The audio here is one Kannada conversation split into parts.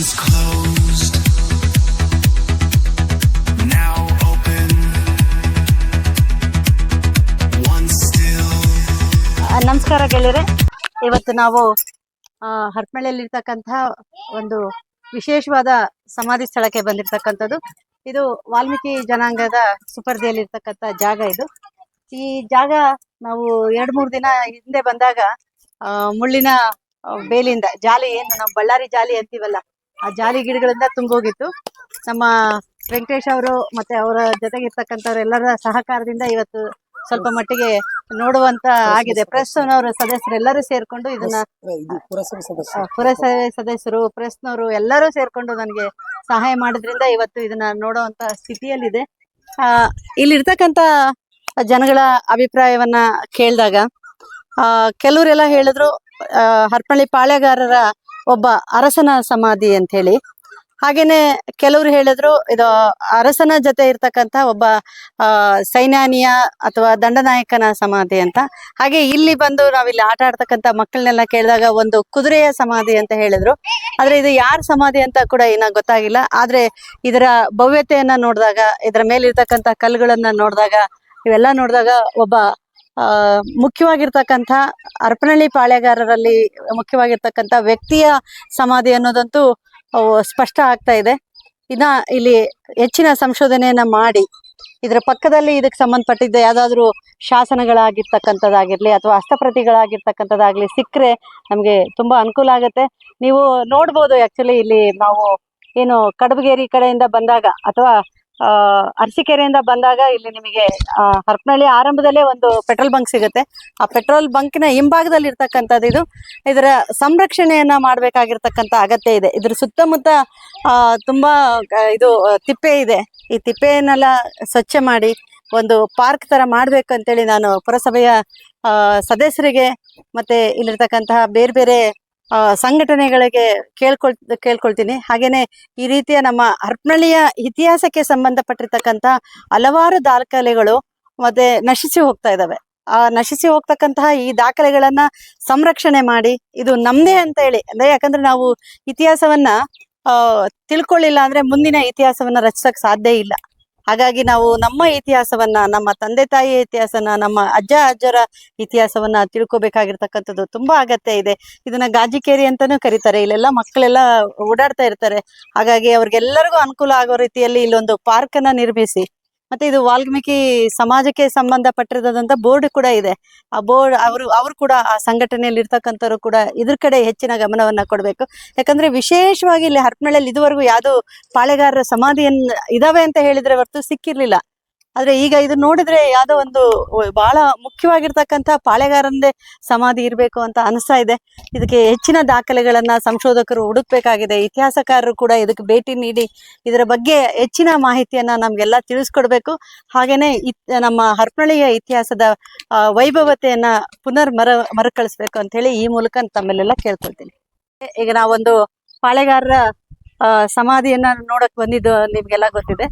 once closed, now open, once still. ನಮಸ್ಕಾರ ಗೆಳೆಯರೆ, ಇವತ್ತು ನಾವು ಹರಪನಹಳ್ಳಿಯಲ್ಲಿರ್ತಕ್ಕಂಥ ಒಂದು ವಿಶೇಷವಾದ ಸಮಾಧಿ ಸ್ಥಳಕ್ಕೆ ಬಂದಿರತಕ್ಕಂಥದ್ದು. ಇದು ವಾಲ್ಮೀಕಿ ಜನಾಂಗದ ಸುಪರ್ದಿಯಲ್ಲಿರ್ತಕ್ಕಂಥ ಜಾಗ. ಈ ಜಾಗ ನಾವು 2-3 ದಿನ ಹಿಂದೆ ಬಂದಾಗ ಮುಳ್ಳಿನ ಬೇಲಿಯಿಂದ ಜಾಲಿ, ಏನು ನಾವು ಬಳ್ಳಾರಿ ಜಾಲಿ ಅಂತೀವಲ್ಲ, ಆ ಜಾಲಿ ಗಿಡಗಳಿಂದ ತುಂಬೋಗಿತ್ತು. ನಮ್ಮ ವೆಂಕಟೇಶ್ ಅವರು ಮತ್ತೆ ಅವರ ಜೊತೆಗಿರ್ತಕ್ಕಂಥವ್ರೆಲ್ಲರ ಸಹಕಾರದಿಂದ ಇವತ್ತು ಸ್ವಲ್ಪ ಮಟ್ಟಿಗೆ ನೋಡುವಂತ ಆಗಿದೆ. ಪ್ರೆಸ್ನವರ ಸದಸ್ಯರೆಲ್ಲರೂ ಸೇರ್ಕೊಂಡು ಇದನ್ನ, ಪುರಸಭೆ ಸದಸ್ಯರು, ಪ್ರೆಸ್ನವರು ಎಲ್ಲರೂ ಸೇರ್ಕೊಂಡು ನನಗೆ ಸಹಾಯ ಮಾಡಿದ್ರಿಂದ ಇವತ್ತು ಇದನ್ನ ನೋಡುವಂತ ಸ್ಥಿತಿಯಲ್ಲಿದೆ. ಇಲ್ಲಿರ್ತಕ್ಕಂಥ ಜನಗಳ ಅಭಿಪ್ರಾಯವನ್ನ ಕೇಳಿದಾಗ ಕೆಲವರೆಲ್ಲ ಹೇಳಿದ್ರು ಹರಪನಹಳ್ಳಿ ಪಾಳೆಗಾರರ ಒಬ್ಬ ಅರಸನ ಸಮಾಧಿ ಅಂತ ಹೇಳಿ. ಹಾಗೇನೆ ಕೆಲವರು ಹೇಳಿದ್ರು ಇದು ಅರಸನ ಜೊತೆ ಇರ್ತಕ್ಕಂಥ ಒಬ್ಬ ಸೈನ್ಯಾನಿಯ ಅಥವಾ ದಂಡನಾಯಕನ ಸಮಾಧಿ ಅಂತ. ಹಾಗೆ ಇಲ್ಲಿ ಬಂದು ನಾವಿಲ್ಲಿ ಆಟ ಆಡ್ತಕ್ಕಂಥ ಮಕ್ಕಳನ್ನೆಲ್ಲ ಕೇಳಿದಾಗ ಒಂದು ಕುದುರೆಯ ಸಮಾಧಿ ಅಂತ ಹೇಳಿದ್ರು. ಆದ್ರೆ ಇದು ಯಾರ ಸಮಾಧಿ ಅಂತ ಕೂಡ ಇನ್ನ ಗೊತ್ತಾಗಿಲ್ಲ. ಆದ್ರೆ ಇದರ ಭವ್ಯತೆಯನ್ನ ನೋಡಿದಾಗ, ಇದರ ಮೇಲಿರ್ತಕ್ಕಂಥ ಕಲ್ಲುಗಳನ್ನ ನೋಡಿದಾಗ, ಇವೆಲ್ಲ ನೋಡಿದಾಗ ಒಬ್ಬ ಮುಖ್ಯವಾಗಿರ್ತಕ್ಕಂಥ ಹರಪನಹಳ್ಳಿ ಪಾಳೆಗಾರರಲ್ಲಿ ಮುಖ್ಯವಾಗಿರ್ತಕ್ಕಂಥ ವ್ಯಕ್ತಿಯ ಸಮಾಧಿ ಅನ್ನೋದಂತೂ ಸ್ಪಷ್ಟ ಆಗ್ತಾ ಇದೆ. ಇನ್ನ ಇಲ್ಲಿ ಹೆಚ್ಚಿನ ಸಂಶೋಧನೆಯನ್ನ ಮಾಡಿ ಇದರ ಪಕ್ಕದಲ್ಲಿ ಇದಕ್ಕೆ ಸಂಬಂಧಪಟ್ಟಿದ್ದ ಯಾವ್ದಾದ್ರು ಶಾಸನಗಳಾಗಿರ್ತಕ್ಕಂಥದ್ದಾಗಿರ್ಲಿ ಅಥವಾ ಹಸ್ತಪ್ರತಿಗಳಾಗಿರ್ತಕ್ಕಂಥದ್ದಾಗ್ಲಿ ಸಿಕ್ಕರೆ ನಮಗೆ ತುಂಬಾ ಅನುಕೂಲ ಆಗುತ್ತೆ. ನೀವು ನೋಡ್ಬೋದು, ಆಕ್ಚುಲಿ ಇಲ್ಲಿ ನಾವು ಏನು ಕಡಬಗೇರಿ ಕಡೆಯಿಂದ ಬಂದಾಗ ಅಥವಾ ಅರಸೀಕೆರೆಯಿಂದ ಬಂದಾಗ ಇಲ್ಲಿ ನಿಮಗೆ ಹರಪನಹಳ್ಳಿ ಆರಂಭದಲ್ಲೇ ಒಂದು ಪೆಟ್ರೋಲ್ ಬಂಕ್ ಸಿಗುತ್ತೆ. ಆ ಪೆಟ್ರೋಲ್ ಬಂಕ್ನ ಹಿಂಭಾಗದಲ್ಲಿ ಇರ್ತಕ್ಕಂಥದ್ದು ಇದು. ಇದರ ಸಂರಕ್ಷಣೆಯನ್ನ ಮಾಡ್ಬೇಕಾಗಿರ್ತಕ್ಕಂಥ ಅಗತ್ಯ ಇದೆ. ಇದ್ರ ಸುತ್ತಮುತ್ತ ತುಂಬಾ ಇದು ತಿಪ್ಪೆ ಇದೆ. ಈ ತಿಪ್ಪೆಯನ್ನೆಲ್ಲ ಸ್ವಚ್ಛ ಮಾಡಿ ಒಂದು ಪಾರ್ಕ್ ತರ ಮಾಡ್ಬೇಕು ಅಂತೇಳಿ ನಾನು ಪುರಸಭೆಯ ಸದಸ್ಯರಿಗೆ ಮತ್ತೆ ಇಲ್ಲಿರ್ತಕ್ಕಂತಹ ಬೇರೆ ಬೇರೆ ಸಂಘಟನೆಗಳಿಗೆ ಕೇಳ್ಕೊಳ್ತೀನಿ. ಹಾಗೇನೆ ಈ ರೀತಿಯ ನಮ್ಮ ಹರಪನಹಳ್ಳಿಯ ಇತಿಹಾಸಕ್ಕೆ ಸಂಬಂಧಪಟ್ಟಿರ್ತಕ್ಕಂಥ ಹಲವಾರು ದಾಖಲೆಗಳು ಮತ್ತೆ ನಶಿಸಿ ಹೋಗ್ತಾ ಇದ್ದಾವೆ. ಆ ನಶಿಸಿ ಹೋಗ್ತಕ್ಕಂತಹ ಈ ದಾಖಲೆಗಳನ್ನ ಸಂರಕ್ಷಣೆ ಮಾಡಿ ಇದು ನಮ್ದೇ ಅಂತ ಹೇಳಿ, ಅಂದ್ರೆ ಯಾಕಂದ್ರೆ ನಾವು ಇತಿಹಾಸವನ್ನ ತಿಳ್ಕೊಳ್ಳಿಲ್ಲ ಅಂದ್ರೆ ಮುಂದಿನ ಇತಿಹಾಸವನ್ನ ರಚಿಸಕ್ ಸಾಧ್ಯ ಇಲ್ಲ. ಹಾಗಾಗಿ ನಾವು ನಮ್ಮ ಇತಿಹಾಸವನ್ನ, ನಮ್ಮ ತಂದೆ ತಾಯಿಯ ಇತಿಹಾಸನ, ನಮ್ಮ ಅಜ್ಜ ಅಜ್ಜರ ಇತಿಹಾಸವನ್ನ ತಿಳ್ಕೊಬೇಕಾಗಿರ್ತಕ್ಕಂಥದ್ದು ತುಂಬಾ ಅಗತ್ಯ ಇದೆ. ಇದನ್ನ ಗಾಜಿಕೇರಿ ಅಂತಾನೂ ಕರೀತಾರೆ. ಇಲ್ಲೆಲ್ಲ ಮಕ್ಕಳೆಲ್ಲ ಓಡಾಡ್ತಾ ಇರ್ತಾರೆ. ಹಾಗಾಗಿ ಅವ್ರಿಗೆಲ್ಲರಿಗೂ ಅನುಕೂಲ ಆಗೋ ರೀತಿಯಲ್ಲಿ ಇಲ್ಲೊಂದು ಪಾರ್ಕ್ ಅನ್ನ ನಿರ್ಮಿಸಿ, ಮತ್ತೆ ಇದು ವಾಲ್ಮೀಕಿ ಸಮಾಜಕ್ಕೆ ಸಂಬಂಧಪಟ್ಟಿರೋದಂತ ಬೋರ್ಡ್ ಕೂಡ ಇದೆ. ಆ ಬೋರ್ಡ್ ಅವರು ಕೂಡ ಆ ಸಂಘಟನೆಯಲ್ಲಿ ಇರ್ತಕ್ಕಂಥವ್ರು ಕೂಡ ಇದ್ರ ಕಡೆ ಹೆಚ್ಚಿನ ಗಮನವನ್ನ ಕೊಡ್ಬೇಕು. ಯಾಕಂದ್ರೆ ವಿಶೇಷವಾಗಿ ಇಲ್ಲಿ ಹರಪನಹಳ್ಳಿಯಲ್ಲಿ ಇದುವರೆಗೂ ಯಾವ್ದು ಪಾಳೆಗಾರರ ಸಮಾಧಿಯನ್ನ ಇದಾವೆ ಅಂತ ಹೇಳಿದ್ರೆ ಹೊರತು ಸಿಕ್ಕಿರ್ಲಿಲ್ಲ. ಆದ್ರೆ ಈಗ ಇದು ನೋಡಿದ್ರೆ ಯಾವ್ದೋ ಒಂದು ಬಹಳ ಮುಖ್ಯವಾಗಿರ್ತಕ್ಕಂಥ ಪಾಳೆಗಾರಂದೇ ಸಮಾಧಿ ಇರ್ಬೇಕು ಅಂತ ಅನಿಸ್ತಾ ಇದೆ. ಇದಕ್ಕೆ ಹೆಚ್ಚಿನ ದಾಖಲೆಗಳನ್ನ ಸಂಶೋಧಕರು ಹುಡುಕ್ಬೇಕಾಗಿದೆ. ಇತಿಹಾಸಕಾರರು ಕೂಡ ಇದಕ್ಕೆ ಭೇಟಿ ನೀಡಿ ಇದರ ಬಗ್ಗೆ ಹೆಚ್ಚಿನ ಮಾಹಿತಿಯನ್ನ ನಮ್ಗೆಲ್ಲ ತಿಳಿಸ್ಕೊಡ್ಬೇಕು. ಹಾಗೇನೆ ನಮ್ಮ ಹರಪನಹಳ್ಳಿಯ ಇತಿಹಾಸದ ವೈಭವತೆಯನ್ನ ಮರುಕಳಿಸ್ಬೇಕು ಅಂತ ಹೇಳಿ ಈ ಮೂಲಕ ತಮ್ಮೆಲ್ಲ ಕೇಳ್ಕೊಳ್ತೀನಿ. ಈಗ ನಾವೊಂದು ಪಾಳೆಗಾರರ ಸಮಾಧಿಯನ್ನ ನೋಡಕ್ ಬಂದಿದ್ದು ನಿಮ್ಗೆಲ್ಲ ಗೊತ್ತಿದೆ.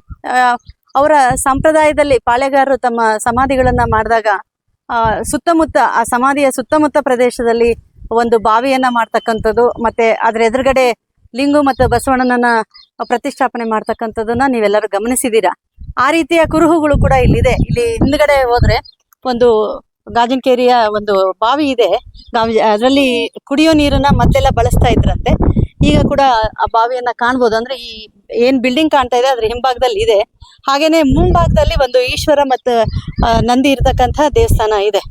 ಅವರ ಸಂಪ್ರದಾಯದಲ್ಲಿ ಪಾಳೆಗಾರರು ತಮ್ಮ ಸಮಾಧಿಗಳನ್ನ ಮಾಡಿದಾಗ ಸುತ್ತಮುತ್ತ, ಆ ಸಮಾಧಿಯ ಸುತ್ತಮುತ್ತ ಪ್ರದೇಶದಲ್ಲಿ ಒಂದು ಬಾವಿಯನ್ನ ಮಾಡ್ತಕ್ಕಂಥದ್ದು, ಮತ್ತೆ ಅದ್ರ ಎದುರುಗಡೆ ಲಿಂಗು ಮತ್ತು ಬಸವಣ್ಣನನ್ನ ಪ್ರತಿಷ್ಠಾಪನೆ ಮಾಡ್ತಕ್ಕಂಥದ್ದನ್ನ ನೀವೆಲ್ಲರೂ ಗಮನಿಸಿದೀರಾ. ಆ ರೀತಿಯ ಕುರುಹುಗಳು ಕೂಡ ಇಲ್ಲಿದೆ. ಇಲ್ಲಿ ಹಿಂದ್ಗಡೆ ಹೋದ್ರೆ ಒಂದು ಗಾಜಿನಕೇರಿಯ ಒಂದು ಬಾವಿ ಇದೆ. ಅದರಲ್ಲಿ ಕುಡಿಯೋ ನೀರನ್ನ ಮೊದಲೆಲ್ಲ ಬಳಸ್ತಾ ಇದ್ರಂತೆ. ಈಗ ಕೂಡ ಆ ಬಾವಿಯನ್ನ ಕಾಣ್ಬೋದು. ಅಂದ್ರೆ ಈ ಏನ್ ಬಿಲ್ಡಿಂಗ್ ಕಾಣ್ತಾ ಇದೆ ಅದ್ರ ಹಿಂಭಾಗದಲ್ಲಿ ಇದೆ. ಹಾಗೇನೆ ಮುಂಭಾಗದಲ್ಲಿ ಒಂದು ಈಶ್ವರ ಮತ್ತು ನಂದಿ ಇರ್ತಕ್ಕಂಥ ದೇವಸ್ಥಾನ ಇದೆ.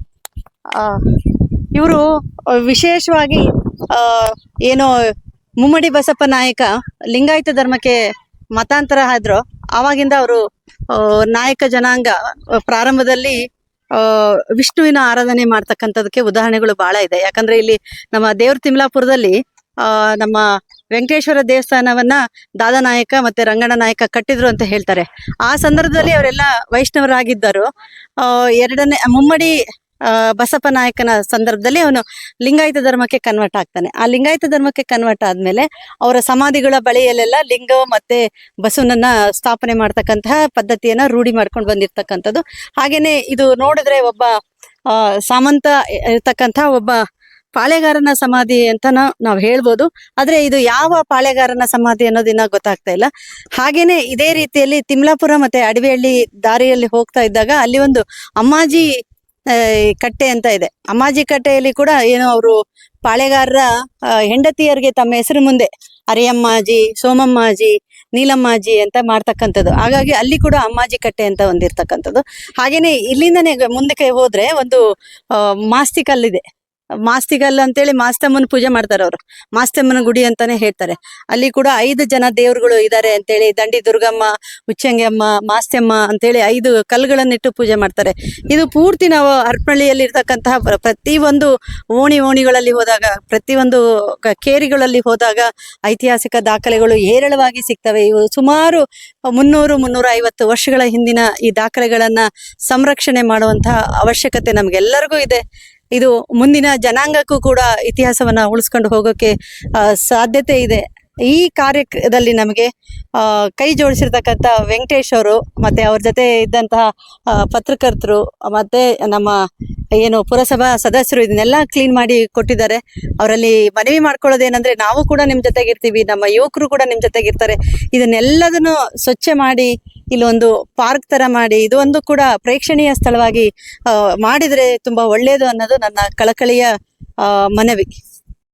ಇವರು ವಿಶೇಷವಾಗಿ ಏನೋ ಮುಮ್ಮಡಿ ಬಸಪ್ಪ ನಾಯಕ ಲಿಂಗಾಯತ ಧರ್ಮಕ್ಕೆ ಮತಾಂತರ ಆದ್ರು. ಆವಾಗಿಂದ ಅವರು ನಾಯಕ ಜನಾಂಗ ಪ್ರಾರಂಭದಲ್ಲಿ ವಿಷ್ಣುವಿನ ಆರಾಧನೆ ಮಾಡ್ತಕ್ಕಂಥದಕ್ಕೆ ಉದಾಹರಣೆಗಳು ಬಹಳ ಇದೆ. ಯಾಕಂದ್ರೆ ಇಲ್ಲಿ ನಮ್ಮ ದೇವ್ರ ತಿಮ್ಲಾಪುರದಲ್ಲಿ ನಮ್ಮ ವೆಂಕಟೇಶ್ವರ ದೇವಸ್ಥಾನವನ್ನ ದಾದಾನಾಯಕ ಮತ್ತೆ ರಂಗಣ್ಣ ನಾಯಕ ಕಟ್ಟಿದ್ರು ಅಂತ ಹೇಳ್ತಾರೆ. ಆ ಸಂದರ್ಭದಲ್ಲಿ ಅವರೆಲ್ಲ ವೈಷ್ಣವರಾಗಿದ್ದರು. ಎರಡನೇ ಮುಮ್ಮಡಿ ಬಸಪ್ಪ ನಾಯಕನ ಸಂದರ್ಭದಲ್ಲಿ ಅವನು ಲಿಂಗಾಯತ ಧರ್ಮಕ್ಕೆ ಕನ್ವರ್ಟ್ ಆಗ್ತಾನೆ. ಆ ಲಿಂಗಾಯತ ಧರ್ಮಕ್ಕೆ ಕನ್ವರ್ಟ್ ಆದ್ಮೇಲೆ ಅವರ ಸಮಾಧಿಗಳ ಬಳಿಯಲ್ಲೆಲ್ಲ ಲಿಂಗ ಮತ್ತೆ ಬಸವನನ್ನ ಸ್ಥಾಪನೆ ಮಾಡ್ತಕ್ಕಂತಹ ಪದ್ಧತಿಯನ್ನ ರೂಢಿ ಮಾಡ್ಕೊಂಡು ಬಂದಿರ್ತಕ್ಕಂಥದ್ದು. ಹಾಗೇನೆ ಇದು ನೋಡಿದ್ರೆ ಒಬ್ಬ ಸಾಮಂತ ಇರ್ತಕ್ಕಂಥ ಒಬ್ಬ ಪಾಳೆಗಾರನ ಸಮಾಧಿ ಅಂತ ನಾವು ಹೇಳ್ಬೋದು. ಆದ್ರೆ ಇದು ಯಾವ ಪಾಳೆಗಾರನ ಸಮಾಧಿ ಅನ್ನೋದಿನ್ನ ಗೊತ್ತಾಗ್ತಾ ಇಲ್ಲ. ಹಾಗೇನೆ ಇದೇ ರೀತಿಯಲ್ಲಿ ತಿಮ್ಲಾಪುರ ಮತ್ತೆ ಅಡವಿಹಳ್ಳಿ ದಾರಿಯಲ್ಲಿ ಹೋಗ್ತಾ ಇದ್ದಾಗ ಅಲ್ಲಿ ಒಂದು ಅಮ್ಮಾಜಿ ಕಟ್ಟೆ ಅಂತ ಇದೆ. ಅಮ್ಮಾಜಿ ಕಟ್ಟೆಯಲ್ಲಿ ಕೂಡ ಏನೋ ಅವರು ಪಾಳೆಗಾರರ ಹೆಂಡತಿಯರಿಗೆ ತಮ್ಮ ಹೆಸರು ಮುಂದೆ ಅರಿಯಮ್ಮಾಜಿ, ಸೋಮಮ್ಮಾಜಿ, ನೀಲಮ್ಮಾಜಿ ಅಂತ ಮಾಡ್ತಕ್ಕಂಥದ್ದು. ಹಾಗಾಗಿ ಅಲ್ಲಿ ಕೂಡ ಅಮ್ಮಾಜಿ ಕಟ್ಟೆ ಅಂತ ಒಂದಿರ್ತಕ್ಕಂಥದ್ದು. ಹಾಗೇನೆ ಇಲ್ಲಿಂದನೇ ಮುಂದಕ್ಕೆ ಹೋದ್ರೆ ಒಂದು ಮಾಸ್ತಿಕಲ್ಲಿದೆ. ಮಾಸ್ತಿಕಲ್ ಅಂತೇಳಿ ಮಾಸ್ತಮ್ಮನ ಪೂಜೆ ಮಾಡ್ತಾರೆ ಅವರು. ಮಾಸ್ತಮ್ಮನ ಗುಡಿ ಅಂತಾನೆ ಹೇಳ್ತಾರೆ. ಅಲ್ಲಿ ಕೂಡ 5 ಜನ ದೇವರುಗಳು ಇದ್ದಾರೆ ಅಂತೇಳಿ, ದಂಡಿ ದುರ್ಗಮ್ಮ, ಉಚ್ಚಂಗಿಯಮ್ಮ, ಮಾಸ್ತಮ್ಮ ಅಂತೇಳಿ 5 ಕಲ್ಲುಗಳನ್ನಿಟ್ಟು ಪೂಜೆ ಮಾಡ್ತಾರೆ. ಇದು ಪೂರ್ತಿ ನಾವು ಹರಪನಹಳ್ಳಿಯಲ್ಲಿ ಇರ್ತಕ್ಕಂತಹ ಪ್ರತಿಯೊಂದು ಓಣಿಗಳಲ್ಲಿ ಹೋದಾಗ, ಪ್ರತಿಯೊಂದು ಕೇರಿಗಳಲ್ಲಿ ಹೋದಾಗ ಐತಿಹಾಸಿಕ ದಾಖಲೆಗಳು ಹೇರಳವಾಗಿ ಸಿಗ್ತವೆ. ಇವು ಸುಮಾರು 300-350 ವರ್ಷಗಳ ಹಿಂದಿನ ಈ ದಾಖಲೆಗಳನ್ನ ಸಂರಕ್ಷಣೆ ಮಾಡುವಂತಹ ಅವಶ್ಯಕತೆ ನಮ್ಗೆಲ್ಲರಿಗೂ ಇದೆ. ಇದು ಮುಂದಿನ ಜನಾಂಗಕ್ಕೂ ಕೂಡ ಇತಿಹಾಸವನ್ನ ಉಳಿಸ್ಕೊಂಡು ಹೋಗೋಕೆ ಸಾಧ್ಯತೆ ಇದೆ. ಈ ಕಾರ್ಯದಲ್ಲಿ ನಮಗೆ ಕೈ ಜೋಡಿಸಿರ್ತಕ್ಕಂಥ ವೆಂಕಟೇಶ್ ಅವರು ಮತ್ತೆ ಅವ್ರ ಜೊತೆ ಇದ್ದಂತಹ ಪತ್ರಕರ್ತರು ಮತ್ತೆ ನಮ್ಮ ಏನು ಪುರಸಭಾ ಸದಸ್ಯರು ಇದನ್ನೆಲ್ಲ ಕ್ಲೀನ್ ಮಾಡಿ ಕೊಟ್ಟಿದ್ದಾರೆ. ಅವರಲ್ಲಿ ಮನವಿ ಮಾಡ್ಕೊಳ್ಳೋದೇನಂದ್ರೆ, ನಾವು ಕೂಡ ನಿಮ್ ಜೊತೆಗಿರ್ತೀವಿ, ನಮ್ಮ ಯುವಕರು ಕೂಡ ನಿಮ್ ಜೊತೆಗಿರ್ತಾರೆ. ಇದನ್ನೆಲ್ಲದನ್ನು ಸ್ವಚ್ಛ ಮಾಡಿ ಇಲ್ಲೊಂದು ಪಾರ್ಕ್ ತರ ಮಾಡಿ ಇದೊಂದು ಕೂಡ ಪ್ರೇಕ್ಷಣೀಯ ಸ್ಥಳವಾಗಿ ಮಾಡಿದ್ರೆ ತುಂಬಾ ಒಳ್ಳೆಯದು ಅನ್ನೋದು ನನ್ನ ಕಳಕಳಿಯ ಮನವಿ.